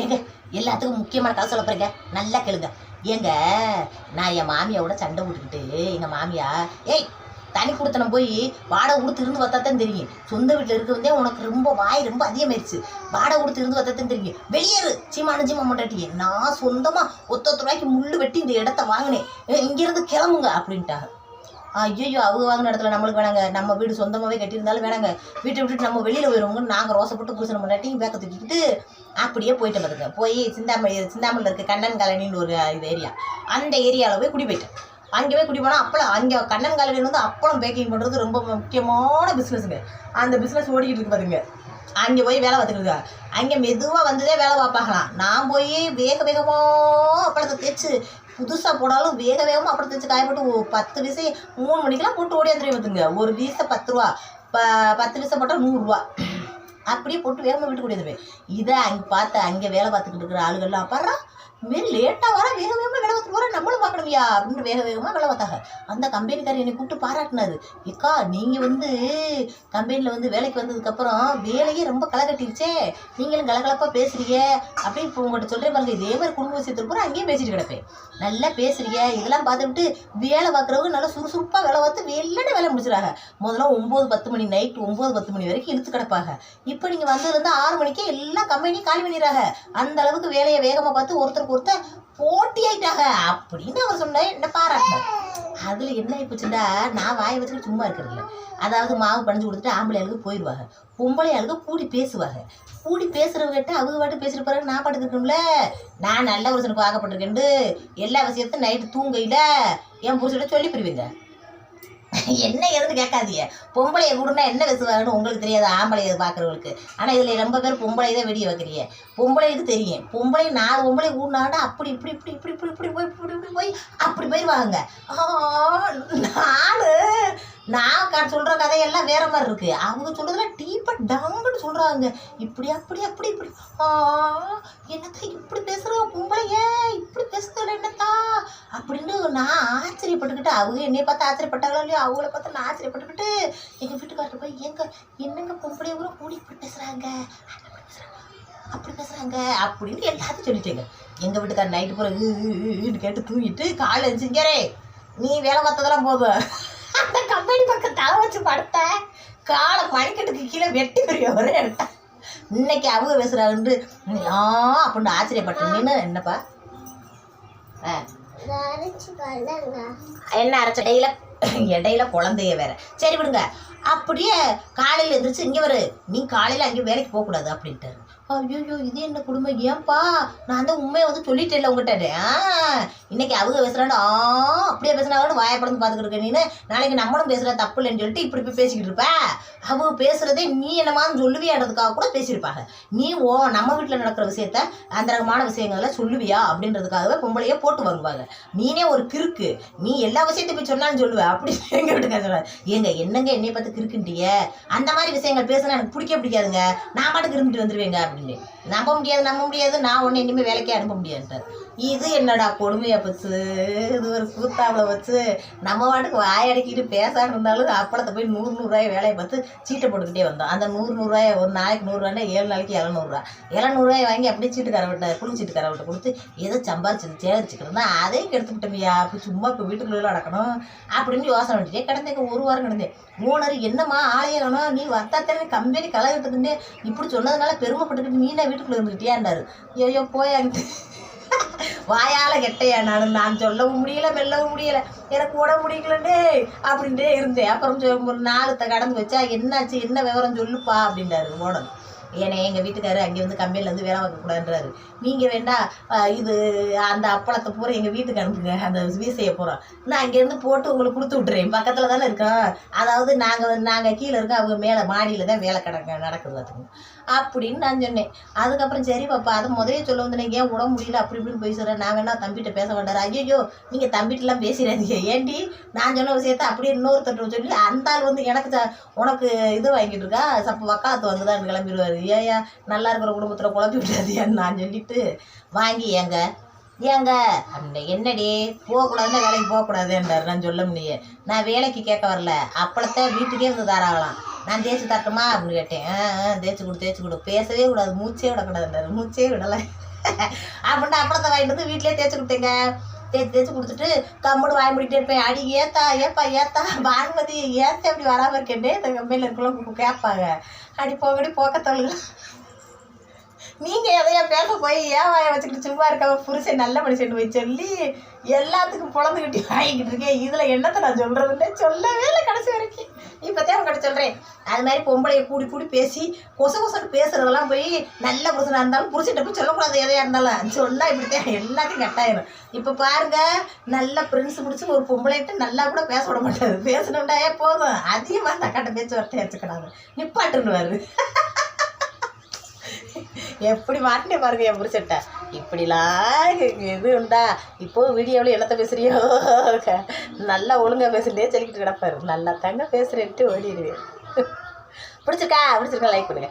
ஏங்க எல்லாத்துக்கும் முக்கியமான கதை சொல்ல போறீங்க, நல்லா கேளுங்க. ஏங்க நான் என் மாமியாவோட சண்டை விட்டுக்கிட்டு எங்கள் மாமியா ஏய் தனி கொடுத்தனம் போய் வாடகை கொடுத்து இருந்து பார்த்தா தான் தெரியும். சொந்த வீட்டில் இருக்க வந்தே உனக்கு ரொம்ப வாய் ரொம்ப அதிகமாயிருச்சு. வாடகை கொடுத்து இருந்து பார்த்தா தான் தெரியும். வெளியேறு சீமா மாட்டாட்டியே, நான் சொந்தமாக ஒத்த ரூபாய்க்கு முள்ளு வெட்டி இந்த இடத்த வாங்கினேன், இங்கேருந்து கிளம்புங்க அப்படின்ட்டாங்க. ஐயோ அவங்க வாங்கின இடத்துல நம்மளுக்கு வேணாங்க, நம்ம வீடு சொந்தமாகவே கட்டியிருந்தாலும் வேணாங்க, வீட்டை விட்டுட்டு நம்ம வெளியில் போயிடுவோங்கன்னு நாங்கள் ரோசப்பட்டு புருஷனை முன்னாட்டியும் பேக்க தூக்கிக்கிட்டு அப்படியே போயிட்டு பார்த்துங்க. போய் சிந்தாமணியில் இருக்க கண்ணன் காலனின்னு ஒரு இது ஏரியா, அந்த ஏரியாவில் போய் குடி போயிட்டேன். அங்கே போய் குடி போனால் அப்பளம், அங்கே கண்ணன் காலனியில் வந்து அப்பளம் பேக்கிங் பண்ணுறது ரொம்ப முக்கியமான பிஸ்னஸுங்க. அந்த பிஸ்னஸ் ஓடிக்கிட்டு இருக்கு பார்த்துங்க. அங்கே போய் வேலை பார்த்துக்கிட்டு அங்கே மெதுவாக வந்ததே வேலை பார்ப்பாங்களாம். நான் போய் வேகமாக அப்பளத்தை தேய்ச்சி புதுசாக போடாலும் வேகமாக அப்புறம் தைச்சு காயப்பட்டு 10 வீசை 3 மணிக்கெலாம் போட்டு ஓடியாந்துருவேன் பார்த்துங்க. ஒரு வீசை 10 ரூபா, 10 வீசை போட்டால் 100 ரூபா, அப்படியே போட்டு வேகமாக வீட்டுக்கு ஓடியாந்துருவேன். இதை அங்கே பார்த்து அங்கே வேலை பார்த்துக்கிட்டு இருக்கிற ஆளுகள்லாம் அப்புறம் மாரி லேட்டாக வர வேகமாக வேலை பார்த்துட்டு வர நம்மளும் பார்க்கணுமியா அப்படின்னு வேகமாக வேலை பார்த்தாங்க. அந்த கம்பெனிக்காரர் என்னை கூப்பிட்டு பாராட்டினாரு. ஏக்கா நீங்கள் வந்து கம்பெனியில் வந்து வேலைக்கு வந்ததுக்கப்புறம் வேலையே ரொம்ப களை கட்டிருச்சே, நீங்களும் கலகலப்பாக பேசுறீங்க அப்படி இப்போ உங்கள்கிட்ட சொல்கிறேன் பாருங்க. இதே மாதிரி குடும்ப விஷயத்துக்கு கூட அங்கேயும் பேசிட்டு கிடப்பேன். நல்லா பேசுறீங்க, இதெல்லாம் பார்த்துக்கிட்டு வேலை பார்க்குறவங்க நல்லா சுறுசுறுப்பாக வேலை பார்த்து வெள்ளனே வேலை முடிச்சிடாங்க. முதல்ல 9-10 மணி நைட்டு 9-10 மணி வரைக்கும் இழுத்து கிடப்பாங்க. இப்போ நீங்கள் வந்ததுலேருந்து 6 மணிக்கே எல்லாம் கம்பெனி காலி பண்ணிடுறாங்க. அந்த அளவுக்கு வேலையை வேகமாக பார்த்து ஒருத்தருக்கு போட்டி ஆயிட்டாங்க அப்படின்னு அவர் சொன்ன என்ன பாராட்டினார். அதுல என்ன ஆயிப்போச்சுண்டா, நான் வாயை வச்சுக்கிட்டு சும்மா இருக்கிறது இல்லை. அதாவது மாவு பணிஞ்சு கொடுத்துட்டு ஆம்பளையாளுக்கு போயிடுவாங்க, பொம்பளையாளுக்கு கூடி பேசுவாங்க. கூடி பேசுறவங்கிட்ட அவங்க பாட்டு பேசுகிற பிறகு நான் பாட்டுக்கு இருக்கணும்ல. நான் நல்ல புருஷனுக்கு வாக்கப்பட்டிருக்கேன் எல்லா விஷயத்தையும் நைட்டு தூங்கையில என் புருஷன்கிட்ட சொல்லி புரிவீங்க. என்ன எதுன்னு கேட்காதீங்க. பொம்பளையை கூடனா என்ன பேசுவாங்கன்னு உங்களுக்கு தெரியாது, ஆம்பளையை பார்க்குறவங்களுக்கு. ஆனால் இதில் ரொம்ப பேர் பொம்பளை தான் வெடிய வைக்கிறீங்க. பொம்பளைக்கு தெரியும், பொம்பளை 4 பொம்பளை கூடனாட்டா அப்படி இப்படி இப்படி இப்படி இப்படி இப்படி போய் இப்படி இப்படி போய் அப்படி போயிடுவாங்க. நான் சொல்கிற கதையெல்லாம் வேற மாதிரி இருக்குது. அவங்க சொல்கிறதுல டீப்பாக டங்குன்னு சொல்கிறாங்க. இப்படி அப்படி அப்படி இப்படி என்னத்தா இப்படி பேசுகிற பொம்பளைய இப்படி பேசுகிறதுல என்னத்தா அப்படின்னு நான் ஆச்சரியப்பட்டுக்கிட்டு, அவங்க என்னைய பார்த்து ஆச்சரியப்பட்டாங்களோ இல்லையோ, அவங்கள பார்த்து நான் ஆச்சரியப்பட்டுக்கிட்டு எங்கள் வீட்டுக்காரர்கிட்ட போய் என்னங்க பொம்பளைய கூட கூடி இப்படி பேசுகிறாங்க அப்படி பேசுகிறாங்க அப்படின்னு எல்லாத்தையும் சொல்லிட்டேங்க. எங்கள் வீட்டுக்காரர் நைட்டு பூரா கேட்டு தூங்கிட்டு காலையில் எழுந்திரிச்சிங்கரே நீ வேலை பார்த்ததெல்லாம் போதும், அந்த கம்பெனி பக்கம் தலை வச்சு படுத்த காலை மணிக்கட்டுக்கு கீழே வெட்டி பெரிய ஒரே எடுத்தேன். இன்னைக்கு அவங்க பேசுகிறாங்கன்னு அப்படின்னு ஆச்சரியப்பட்டீங்கன்னு. என்னப்பா என்ன அரைச்ச இடையில குழந்தைய வேற. சரி விடுங்க. அப்படியே காலையில் எழுந்திரிச்சு இங்கே வரு, நீ காலையில் அங்கேயும் வேலைக்கு போகக்கூடாது அப்படின்ட்டாரு. ஐயோ இது என்ன குடும்பம், ஏன்பா நான் தான் உண்மையை வந்து சொல்லிட்டேன் உங்ககிட்ட. இன்னைக்கு அவங்க பேசுகிறாண்டு அப்படியே பேசுனாங்கன்னு வாயை படந்து பார்த்துக்கிட்டு இருக்க நீ. நாளைக்கு நம்மளும் பேசுகிற தப்பு இல்லைன்னு சொல்லிட்டு இப்படி போய் பேசிக்கிட்டு இருப்ப. அவங்க பேசுகிறதே நீ என்னமான்னு சொல்லுவியான்றதுக்காக கூட பேசியிருப்பாங்க. நீ நம்ம வீட்டில் நடக்கிற விஷயத்த அந்தரகமான விஷயங்கள்லாம் சொல்லுவியா அப்படின்றதுக்காகவே பொம்பளையே போட்டு வாங்குவாங்க. நீனே ஒரு கிறுக்கு, நீ எல்லா விஷயத்தையும் போய் சொன்னான்னு சொல்லுவேன் அப்படின்னு எங்கள் வீட்டுக்கார சொல்லுவாங்க. என்னங்க என்னைய பார்த்து கிறுக்குன்ட்டிய, அந்த மாதிரி விஷயங்கள் பேசுனா எனக்கு பிடிக்காதுங்க, நான் பாட்டுக்கு இருந்துட்டு வந்துடுவேங்க அப்படின்னு. நம்ப முடியாது, நான் ஒன்று இனிமேல் வேலைக்கே அனுப்ப முடியாதுன்ட்டார். இது என்னடா கொடுமையா போச்சு, இது ஒரு கூத்தாவில் வச்சு நம்ம வாட்டுக்கு வாயடக்கிட்டு பேசாமல் இருந்தாலும் அப்பளத்தை போய் 100 வேலையை பார்த்து சீட்டை போட்டுக்கிட்டே வந்தோம். அந்த 100 ஒரு நாளைக்கு 100 7 நாளைக்கு 700 வாங்கி அப்படியே சீட்டுக்கார குளிச்சீட்டுக்கார விட்ட கொடுத்து ஏதோ சம்பாரிச்சு சேரிச்சுக்கிறதா அதையும் கெடுத்துக்கிட்டோம்யா. அப்படி சும்மா இப்போ வீட்டுக்குள்ள நடக்கணும் அப்படின்னு யோசனை பண்ணிட்டே கிடந்தேன். 1 வாரம் கிடந்தேன். ஓனர் என்னம்மா ஆளையே வேணும், நீ வத்தாத்தே கம்பெனி கலகட்டுக்குன்னு இப்படி சொன்னதுனால பெருமைப்பட்டுக்கிட்டு நீனா வீட்டுக்குள்ளே இருந்துக்கிட்டியாண்டாரு. ஐயோ போயாங்கிட்டு வாயால கெட்டையா நான் சொல்லவும் முடியல வெல்லவும் முடியலை, எனக்கு உடம்பு முடியலன்னே அப்படின்ட்டே இருந்தேன். அப்புறம் ஒரு 4 கடந்து வச்சா என்னாச்சு என்ன விவரம் சொல்லுப்பா அப்படின்றாரு ஓனர். ஏன்னா எங்கள் வீட்டுக்காரர் அங்கே வந்து கம்பெனியில் வந்து வேலை பார்க்கக்கூடாதுன்றாரு. நீங்கள் வேண்டா இது அந்த அப்பளத்தை பூரா எங்கள் வீட்டுக்கு அனுப்புங்க, அந்த வீசையை பூரா நான் அங்கேருந்து போட்டு உங்களுக்கு கொடுத்து விட்டுறேன், பக்கத்தில் தானே இருக்கோம். அதாவது நாங்கள் கீழே இருக்கோம், அவங்க மேலே மாடியில் தான் வேலை நடக்குது பார்த்துக்கோங்க அப்படின்னு நான் சொன்னேன். அதுக்கப்புறம் சரி பாப்பா அதை முதலே சொல்ல வந்து நீங்கள் ஏன் உடம்பு முடியல அப்படி இப்படின்னு போய் சொல்கிறேன். நான் வேணா தம்பிகிட்ட பேச வேண்டாரு. ஐயோ நீங்கள் தம்பிகிட்டலாம் பேசிடாதீங்க, ஏண்டி நான் சொன்ன விஷயத்த அப்படியே இன்னொருத்தட்ட சொல்லி அந்த ஆள் வந்து எனக்கு உனக்கு இது வாங்கிட்டு இருக்கா வக்காலத்து வந்து தான் கிளம்பிடுவார். ஏயா நல்லா இருக்கிற குடும்பத்தில் குழப்பி விடாதியான்னு நான் சொல்லிட்டு வாங்கி ஏங்க அந்த என்னடி போகக்கூடாதுன்னா வேலைக்கு போகக்கூடாதுன்றார். நான் சொல்ல முடியே, நான் வேலைக்கு கேட்க வரல, அப்பளத்தை வீட்டுக்கே வந்து தாராகலாம், நான் தேய்ச்சி தட்டுமா அப்படின்னு கேட்டேன். தேய்ச்சி கொடு பேசவே கூடாது, மூச்சே விடக்கூடாதுன்றார். மூச்சே விடலை. அப்படின்ட்டு அப்பளத்தை வாங்கிட்டு வந்து வீட்டிலே தேய்ச்சி கொடுத்தேங்க. தேய்ச்சி கொடுத்துட்டு கம்முன்னு வாய் முடிக்கிட்டே இருப்பேன். அடி ஏத்தா பானுமதி ஏத்த அப்படி வராமல் இருக்கேன்னே இந்த கம்பெனியில் இருக்கலாம் கேட்பாங்க. அடி போகடி போக்கத்தவளுங்க, நீங்கள் எதையா பேச போய் ஏன் வாயை வச்சுக்கிட்டு சும்மா இருக்காம புருஷன் நல்ல மனுஷன் போய் சொல்லி எல்லாத்துக்கும் பொழந்துக்கிட்டி வாங்கிக்கிட்டு இருக்கேன். இதில் என்னத்தை நான் சொல்கிறதுன்னே சொல்லவே இல்லை கடைசி வரைக்கும். இப்போ தான் கிட்ட சொல்கிறேன். அது மாதிரி பொம்பளையை கூடி பேசி கொசன்னு பேசுகிறதெல்லாம் போய் நல்ல புருஷனாக இருந்தாலும் புருஷன்ட்ட போய் சொல்லக்கூடாது. எதையாக இருந்தாலும் சொன்னால் இப்படித்தான் எல்லாத்தையும் கட்டாயிரும். இப்போ பாருங்கள், நல்ல ஃப்ரெண்ட்ஸ் பிடிச்சி ஒரு பொம்பளைகிட்ட நல்லா கூட பேச விட மாட்டாரு. பேசணும்டா போதும் அதிகமாக அந்த அக்காட்ட பேச்சுவார்த்தை வச்சுக்கிறாங்க, நிப்பாட்டுன்னுவாரு. எப்படி மாட்டினே பாருங்க என் புரிச்சட்ட. இப்படிலாம் இது உண்டா? இப்போ வீடியோவில் என்னத்தை பேசுறியோ நல்லா ஒழுங்காக பேசுறதே சொல்லிக்கிட்டு கிடப்பாரு. நல்லா தாங்க பேசுறேன்ட்டு ஓடிடுவேன். பிடிச்சிருக்கா லைக் பண்ணுங்க.